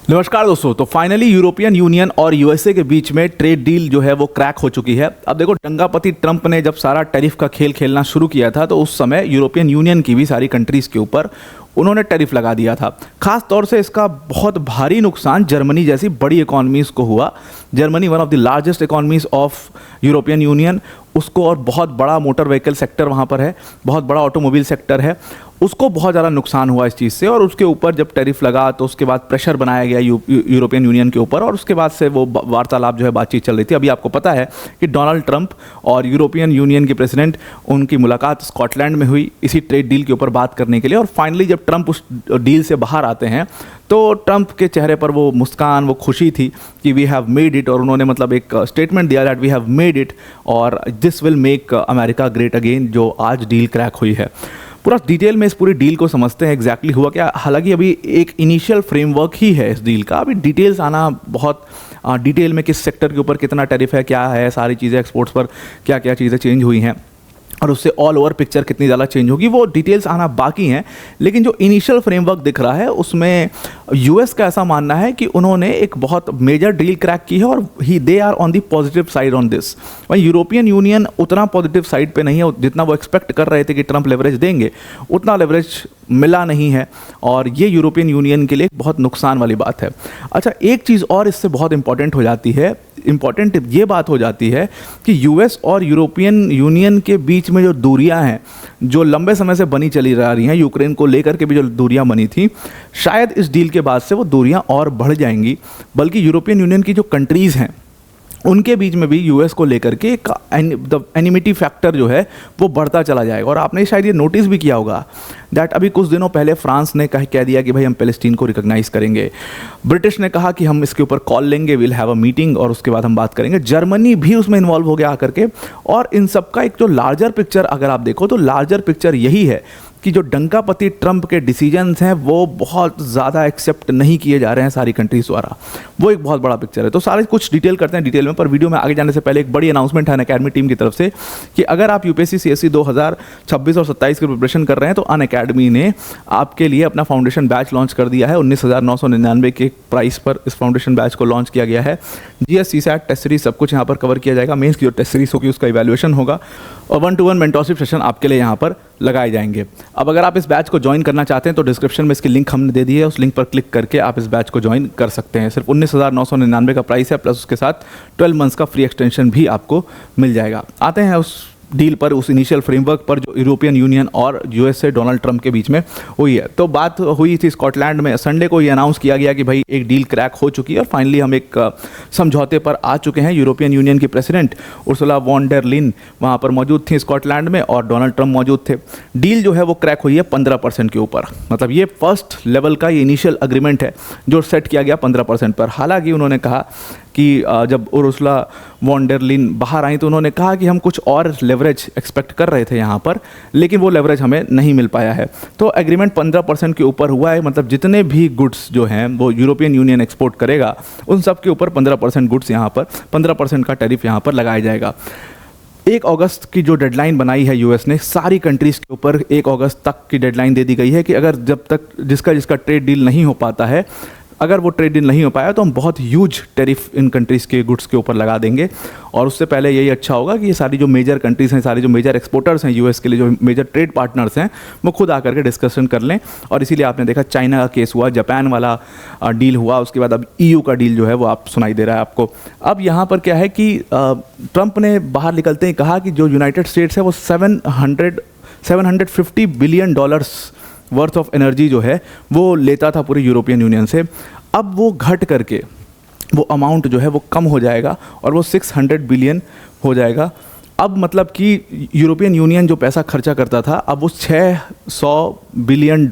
नमस्कार दोस्तों। तो फाइनली यूरोपियन यूनियन और यूएसए के बीच में ट्रेड डील जो है वो क्रैक हो चुकी है। अब देखो, दंगापति ट्रंप ने जब सारा टैरिफ का खेल खेलना शुरू किया था तो उस समय यूरोपियन यूनियन की भी सारी कंट्रीज़ के ऊपर उन्होंने टैरिफ लगा दिया था। खास तौर से इसका बहुत भारी नुकसान जर्मनी जैसी बड़ी इकोनॉमीज़ को हुआ। Germany one of the largest economies of European union, उसको और बहुत बड़ा मोटर व्हीकल सेक्टर वहाँ पर है, बहुत बड़ा ऑटोमोबाइल सेक्टर है, उसको बहुत ज़्यादा नुकसान हुआ इस चीज़ से। और उसके ऊपर जब टैरिफ लगा तो उसके बाद प्रेशर बनाया गया यूरोपियन यूनियन के ऊपर, और उसके बाद से वो वार्तालाप जो है, बातचीत चल रही थी। अभी आपको पता है कि डोनाल्ड ट्रंप और यूरोपियन यूनियन के प्रेसिडेंट, उनकी मुलाकात स्कॉटलैंड में हुई इसी ट्रेड डील के ऊपर बात करने के लिए। और फाइनली जब ट्रंप उस डील से बाहर आते हैं तो ट्रंप के चेहरे पर वो मुस्कान, वो खुशी थी कि वी हैव मेड इट, और उन्होंने मतलब एक स्टेटमेंट दिया that we have made it और this will make America great again, जो आज डील क्रैक हुई है। पूरा डिटेल में इस पूरी डील को समझते हैं एग्जैक्टली हुआ क्या। हालांकि अभी एक इनिशियल फ्रेमवर्क ही है इस डील का, अभी डिटेल्स आना बहुत डिटेल में, किस सेक्टर के ऊपर कितना टैरिफ है, क्या है, सारी चीज़ें, एक्सपोर्ट्स पर क्या क्या चीज़ें चेंज हुई हैं और उससे ऑल ओवर पिक्चर कितनी ज़्यादा चेंज होगी, वो डिटेल्स आना बाकी हैं। लेकिन जो इनिशियल फ्रेमवर्क दिख रहा है उसमें यूएस का ऐसा मानना है कि उन्होंने एक बहुत मेजर डील क्रैक की है और they are on the positive side on this. वहीं यूरोपियन यूनियन उतना पॉजिटिव साइड पे नहीं है जितना वो एक्सपेक्ट कर रहे थे कि ट्रंप लेवरेज देंगे, उतना लेवरेज मिला नहीं है, और ये यूरोपियन यूनियन के लिए बहुत नुकसान वाली बात है। अच्छा, एक चीज़ और इससे बहुत इंपॉर्टेंट हो जाती है, इम्पॉर्टेंट ये बात हो जाती है कि यूएस और यूरोपियन यूनियन के बीच में जो दूरियां हैं, जो लंबे समय से बनी चली आ रही हैं, यूक्रेन को लेकर के भी जो दूरियां बनी थी, शायद इस डील के बाद से वो दूरियां और बढ़ जाएंगी। बल्कि यूरोपियन यूनियन की जो कंट्रीज़ हैं उनके बीच में भी यूएस को लेकर के द एनिमिटी फैक्टर जो है वो बढ़ता चला जाएगा। और आपने शायद ये नोटिस भी किया होगा दैट अभी कुछ दिनों पहले फ्रांस ने कह दिया कि भाई हम पैलेस्टीन को रिकॉग्नाइज करेंगे। ब्रिटिश ने कहा कि हम इसके ऊपर कॉल लेंगे, विल हैव अ मीटिंग, और उसके बाद हम बात करेंगे। जर्मनी भी उसमें इन्वॉल्व हो गया आकर के। और इन सब का एक जो लार्जर पिक्चर अगर आप देखो तो लार्जर पिक्चर यही है कि जो दंगापति ट्रंप के डिसीजंस हैं वो बहुत ज़्यादा एक्सेप्ट नहीं किए जा रहे हैं सारी कंट्रीज द्वारा। वो एक बहुत बड़ा पिक्चर है। तो सारे कुछ डिटेल करते हैं डिटेल में, पर वीडियो में आगे जाने से पहले एक बड़ी अनाउंसमेंट है अनअकैडमी टीम की तरफ से कि अगर आप यूपीएससी सीएससी 2026 और 27 की प्रिपरेशन कर रहे हैं तो अनअकैडमी ने आपके लिए अपना फाउंडेशन बैच लॉन्च कर दिया है। 19,999 के प्राइस पर इस फाउंडेशन बैच को लॉन्च किया गया है। जीएस, सीसैट, टेस्ट सीरीज सब कुछ यहाँ पर कवर किया जाएगा। मेंस की जो टेस्ट सीरीज होगी उसका इवैल्यूएशन होगा और 1-to-1 मेंटरशिप सेशन आपके लिए यहाँ पर लगाए जाएंगे। अब अगर आप इस बैच को ज्वाइन करना चाहते हैं तो डिस्क्रिप्शन में इसकी लिंक हमने दे दी है, उस लिंक पर क्लिक करके आप इस बैच को ज्वाइन कर सकते हैं। सिर्फ 19,999 का प्राइस है, प्लस उसके साथ 12 मंथ्स का फ्री एक्सटेंशन भी आपको मिल जाएगा। आते हैं उस डील पर, उस इनिशियल फ्रेमवर्क पर जो यूरोपियन यूनियन और यूएसए डोनाल्ड ट्रंप के बीच में हुई है। तो बात हुई थी स्कॉटलैंड में, संडे को ये अनाउंस किया गया कि भाई एक डील क्रैक हो चुकी है और फाइनली हम एक समझौते पर आ चुके हैं। यूरोपियन यूनियन की प्रेसिडेंट उर्सुला वॉन डेर लीन वहाँ पर मौजूद थी स्कॉटलैंड में, और डोनाल्ड ट्रंप मौजूद थे। डील जो है वो क्रैक हुई है 15% के ऊपर। मतलब ये फर्स्ट लेवल का ये इनिशियल अग्रीमेंट है जो सेट किया गया 15% पर। हालांकि उन्होंने कहा कि जब उर्सुला वॉन डेर लीन बाहर आई तो उन्होंने कहा कि हम कुछ और लेवरेज एक्सपेक्ट कर रहे थे यहाँ पर, लेकिन वो लेवरेज हमें नहीं मिल पाया है। तो एग्रीमेंट 15% के ऊपर हुआ है। मतलब जितने भी गुड्स जो हैं वो यूरोपियन यूनियन एक्सपोर्ट करेगा उन सब के ऊपर 15% गुड्स यहाँ पर, 15% का टैरिफ यहाँ पर लगाया जाएगा। 1 अगस्त की जो डेडलाइन बनाई है यूएस ने, सारी कंट्रीज़ के ऊपर 1 अगस्त तक की डेडलाइन दे दी गई है कि अगर जब तक जिसका ट्रेड डील नहीं हो पाता है, अगर वो ट्रेड डील नहीं हो पाया तो हम बहुत ह्यूज टैरिफ इन कंट्रीज़ के गुड्स के ऊपर लगा देंगे। और उससे पहले यही अच्छा होगा कि ये सारी जो मेजर कंट्रीज़ हैं, सारी जो मेजर एक्सपोर्टर्स हैं यूएस के लिए, जो मेजर ट्रेड पार्टनर्स हैं, वो खुद आकर के डिस्कशन कर लें। और इसीलिए आपने देखा चाइना का केस हुआ, जापान वाला डील हुआ, उसके बाद अब ईयू का डील जो है वो आप सुनाई दे रहा है आपको। अब यहाँ पर क्या है कि ट्रंप ने बाहर निकलते ही कहा कि जो यूनाइटेड स्टेट्स है वो $750 बिलियन वर्थ ऑफ एनर्जी जो है वो लेता था पूरी यूरोपियन यूनियन से। अब वो घट करके वो अमाउंट जो है वो कम हो जाएगा और वो 600 बिलियन हो जाएगा। अब मतलब कि यूरोपियन यूनियन जो पैसा खर्चा करता था अब वो $600 बिलियन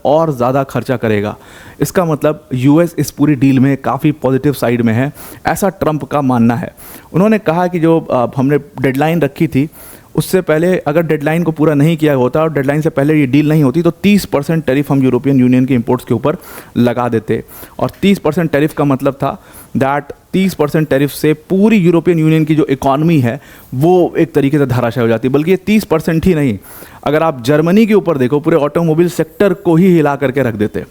और ज़्यादा खर्चा करेगा। इसका मतलब यूएस इस पूरी डील में काफ़ी पॉजिटिव साइड में है, ऐसा ट्रंप का मानना है। उन्होंने कहा कि जो हमने डेडलाइन रखी थी उससे पहले अगर डेडलाइन को पूरा नहीं किया होता और डेडलाइन से पहले ये डील नहीं होती तो 30% टैरिफ हम यूरोपियन यूनियन के इंपोर्ट्स के ऊपर लगा देते। और 30% टैरिफ का मतलब था दैट 30% टैरिफ से पूरी यूरोपियन यूनियन की जो इकॉनमी है वो एक तरीके से धराशायी हो जाती है। बल्कि ये 30% ही नहीं, अगर आप जर्मनी के ऊपर देखो पूरे ऑटोमोबाइल सेक्टर को ही हिला करके रख देते।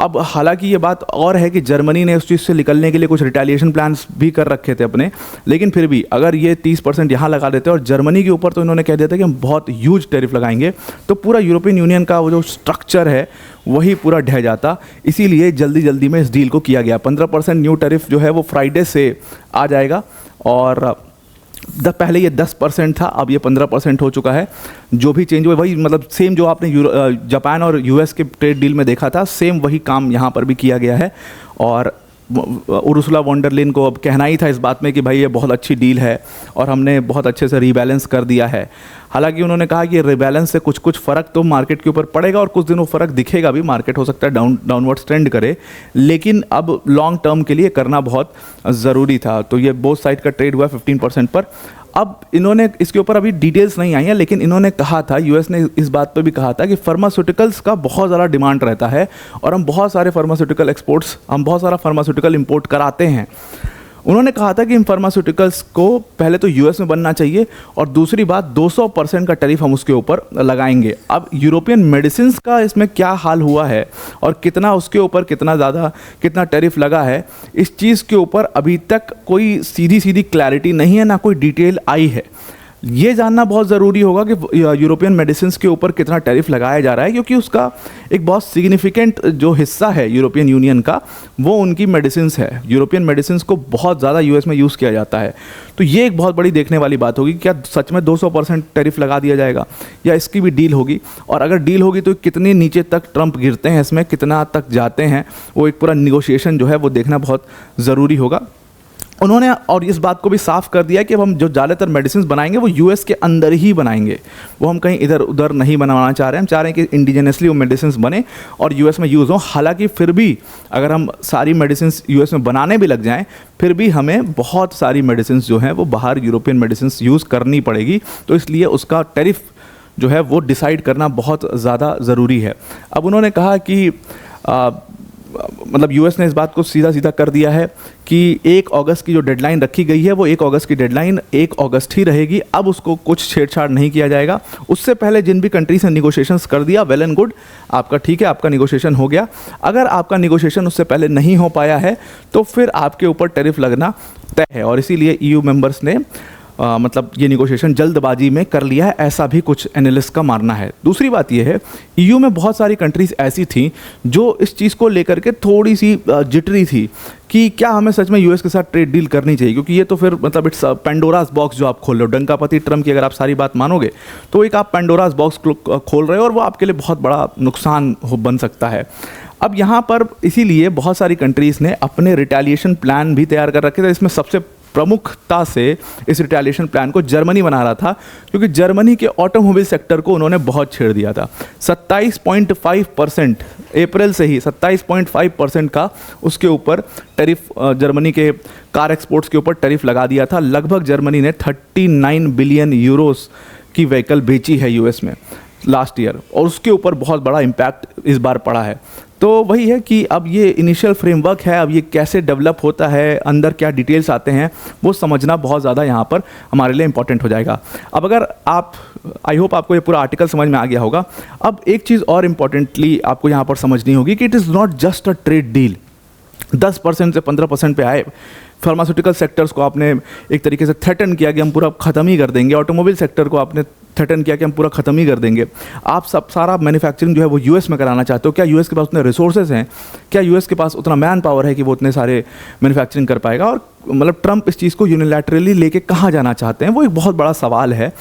अब हालांकि ये बात और है कि जर्मनी ने उस चीज़ से निकलने के लिए कुछ रिटेलिएशन प्लान्स भी कर रखे थे अपने, लेकिन फिर भी अगर ये 30% यहाँ लगा देते और जर्मनी के ऊपर तो इन्होंने कह दिया था कि हम बहुत ह्यूज टैरिफ लगाएंगे, तो पूरा यूरोपियन यूनियन का वो जो स्ट्रक्चर है वही पूरा ढह जाता। इसीलिए जल्दी जल्दी में इस डील को किया गया। 15% न्यू टैरिफ जो है वो फ्राइडे से आ जाएगा, और पहले ये 10% था, अब ये 15% हो चुका है। जो भी चेंज हुआ वही, मतलब सेम जो आपने जापान और यूएस के ट्रेड डील में देखा था, सेम वही काम यहाँ पर भी किया गया है। और उर्सुला वॉन डर लेyen को अब कहना ही था इस बात में कि भाई ये बहुत अच्छी डील है और हमने बहुत अच्छे से रीबैलेंस कर दिया है। हालांकि उन्होंने कहा कि रीबैलेंस से कुछ कुछ फ़र्क तो मार्केट के ऊपर पड़ेगा और कुछ दिन वो फ़र्क दिखेगा भी, मार्केट हो सकता है डाउनवर्ड्स ट्रेंड करे, लेकिन अब लॉन्ग टर्म के लिए करना बहुत ज़रूरी था। तो ये बोथ साइड का ट्रेड हुआ 15% पर। अब इन्होंने इसके ऊपर अभी डिटेल्स नहीं आई हैं, लेकिन इन्होंने कहा था, यूएस ने इस बात पर भी कहा था कि फार्मास्यूटिकल्स का बहुत ज़्यादा डिमांड रहता है और हम बहुत सारा फार्मास्यूटिकल इंपोर्ट कराते हैं। उन्होंने कहा था कि इन फार्मास्यूटिकल्स को पहले तो यूएस में बनना चाहिए और दूसरी बात 200% का टैरिफ हम उसके ऊपर लगाएंगे। अब यूरोपियन मेडिसिन्स का इसमें क्या हाल हुआ है और कितना उसके ऊपर कितना टैरिफ लगा है, इस चीज़ के ऊपर अभी तक कोई सीधी क्लैरिटी नहीं है, ना कोई डिटेल आई है। ये जानना बहुत ज़रूरी होगा कि यूरोपियन मेडिसिन्स के ऊपर कितना टैरिफ लगाया जा रहा है, क्योंकि उसका एक बहुत सिग्निफिकेंट जो हिस्सा है यूरोपियन यूनियन का, वो उनकी मेडिसिन्स है। यूरोपियन मेडिसिन्स को बहुत ज़्यादा यूएस में यूज़ किया जाता है। तो ये एक बहुत बड़ी देखने वाली बात होगी, क्या सच में 200% टैरिफ लगा दिया जाएगा या इसकी भी डील होगी, और अगर डील होगी तो कितने नीचे तक ट्रंप गिरते हैं, इसमें कितना तक जाते हैं, वो एक पूरा निगोशिएशन जो है वो देखना बहुत ज़रूरी होगा। उन्होंने और इस बात को भी साफ कर दिया कि अब हम जो ज़्यादातर मेडिसिन बनाएंगे वो यूएस के अंदर ही बनाएंगे, वो हम कहीं इधर उधर नहीं बनवाना चाह रहे हैं। हम चाह रहे हैं कि इंडिजिनसली वो मेडिसिन बने और यूएस में यूज़ हो। हालांकि फिर भी अगर हम सारी मेडिसिन यूएस में बनाने भी लग जाएं, फिर भी हमें बहुत सारी मेडिसिन जो हैं वो बाहर यूरोपियन मेडिसिन यूज़ करनी पड़ेगी, तो इसलिए उसका टैरिफ जो है वो डिसाइड करना बहुत ज़्यादा ज़रूरी है। अब उन्होंने कहा कि मतलब यूएस ने इस बात को सीधा कर दिया है कि 1 अगस्त की जो डेडलाइन रखी गई है वो 1 अगस्त की डेडलाइन 1 अगस्त ही रहेगी। अब उसको कुछ छेड़छाड़ नहीं किया जाएगा। उससे पहले जिन भी कंट्रीज ने निगोशिएशंस कर दिया, वेल एंड गुड, आपका ठीक है, आपका निगोशिएशन हो गया। अगर आपका निगोशिएशन उससे पहले नहीं हो पाया है तो फिर आपके ऊपर टैरिफ लगना तय है, और इसीलिए ईयू मेंबर्स ने मतलब ये निगोशिएशन जल्दबाजी में कर लिया है, ऐसा भी कुछ एनालिस्ट का मानना है। दूसरी बात ये है, ईयू में बहुत सारी कंट्रीज़ ऐसी थीं जो इस चीज़ को लेकर के थोड़ी सी जिटरी थी कि क्या हमें सच में यूएस के साथ ट्रेड डील करनी चाहिए, क्योंकि ये तो फिर मतलब इट्स पेंडोरास बॉक्स जो आप खोल रहे हो। डंकापति ट्रम्प की अगर आप सारी बात मानोगे तो एक आप पेंडोरास बॉक्स खोल रहे हो और वो आपके लिए बहुत बड़ा नुकसान बन सकता है। अब यहाँ पर इसीलिए बहुत सारी कंट्रीज़ ने अपने रिटेलिएशन प्लान भी तैयार कर रखे थे। इसमें सबसे प्रमुखता से इस रिटेलिएशन प्लान को जर्मनी बना रहा था, क्योंकि जर्मनी के ऑटोमोबाइल सेक्टर को उन्होंने बहुत छेड़ दिया था। 27.5% अप्रैल से ही 27.5% का उसके ऊपर टैरिफ, जर्मनी के कार एक्सपोर्ट्स के ऊपर टैरिफ लगा दिया था। लगभग जर्मनी ने 39 बिलियन यूरोस की व्हीकल बेची है यूएस में लास्ट ईयर, और उसके ऊपर बहुत बड़ा इम्पैक्ट इस बार पड़ा है। तो वही है कि अब ये इनिशियल फ्रेमवर्क है, अब ये कैसे डेवलप होता है, अंदर क्या डिटेल्स आते हैं, वो समझना बहुत ज़्यादा यहाँ पर हमारे लिए इंपॉर्टेंट हो जाएगा। अब अगर आप, आई होप आपको ये पूरा आर्टिकल समझ में आ गया होगा। अब एक चीज़ और इम्पॉर्टेंटली आपको यहाँ पर समझनी होगी कि it is not just a trade deal. 10% से 15% पे आए, फार्मास्यूटिकल सेक्टर्स को आपने एक तरीके से थ्रेटन किया कि हम पूरा ख़त्म ही कर देंगे, ऑटोमोबाइल सेक्टर को आपने थ्रेटन किया कि हम पूरा ख़त्म ही कर देंगे। आप सारा मैन्युफैक्चरिंग जो है वो यूएस में कराना चाहते हो। क्या यूएस के पास उतने रिसोर्सेज हैं? क्या यूएस के पास उतना मैन पावर है कि वो उतने सारे मैन्युफैक्चरिंग कर पाएगा? और मतलब ट्रंप इस चीज़ को यूनिलैटरली लेके कहाँ जाना चाहते हैं, वो एक बहुत बड़ा सवाल है।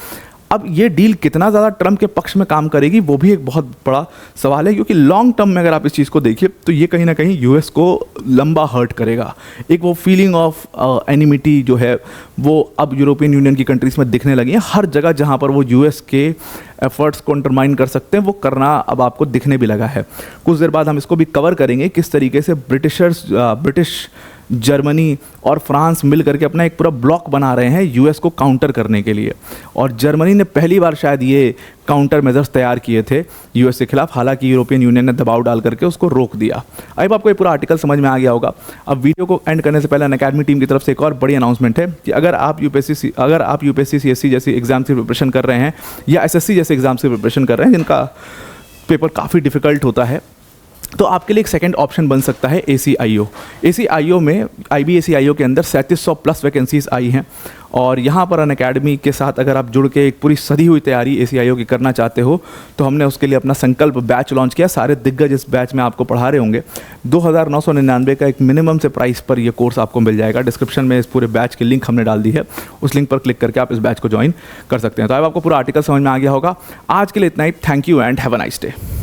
अब ये डील कितना ज़्यादा ट्रंप के पक्ष में काम करेगी वो भी एक बहुत बड़ा सवाल है, क्योंकि लॉन्ग टर्म में अगर आप इस चीज़ को देखिए तो ये कहीं ना कहीं यूएस को लंबा हर्ट करेगा। एक वो फीलिंग ऑफ एनिमिटी जो है वो अब यूरोपियन यूनियन की कंट्रीज़ में दिखने लगी है। हर जगह जहाँ पर वो यूएस के एफर्ट्स को अंडरमाइन कर सकते हैं वो करना अब आपको दिखने भी लगा है। कुछ देर बाद हम इसको भी कवर करेंगे किस तरीके से ब्रिटिश, जर्मनी और फ्रांस मिल करके अपना एक पूरा ब्लॉक बना रहे हैं यूएस को काउंटर करने के लिए। और जर्मनी ने पहली बार शायद ये काउंटर मेजर्स तैयार किए थे यूएस के खिलाफ, हालांकि यूरोपियन यूनियन ने दबाव डाल करके उसको रोक दिया। अब आपको ये पूरा आर्टिकल समझ में आ गया होगा। अब वीडियो को एंड करने से पहले अनअकैडमी टीम की तरफ से एक और बड़ी अनाउंसमेंट है कि अगर आप यूपीएससी सीएससी जैसी एग्जाम की प्रिपरेशन कर रहे हैं या एसएससी जैसे एग्जाम्स की प्रिपरेशन कर रहे हैं जिनका पेपर काफ़ी डिफिकल्ट होता है, तो आपके लिए एक सेकंड ऑप्शन बन सकता है ACIO। ACIO में IBACIO के अंदर 3700 प्लस वैकेंसीज आई हैं और यहाँ पर अनअकैडमी के साथ अगर आप जुड़ के एक पूरी सदी हुई तैयारी ACIO की करना चाहते हो तो हमने उसके लिए अपना संकल्प बैच लॉन्च किया। सारे दिग्गज इस बैच में आपको पढ़ा रहे होंगे। 2999 का एक मिनिमम से प्राइस पर ये कोर्स आपको मिल जाएगा। डिस्क्रिप्शन में इस पूरे बैच की लिंक हमने डाल दी है, उस लिंक पर क्लिक करके आप इस बैच को ज्वाइन कर सकते हैं। तो अब आपको पूरा आर्टिकल समझ में आ गया होगा। आज के लिए इतना ही। Thank you and have a nice day.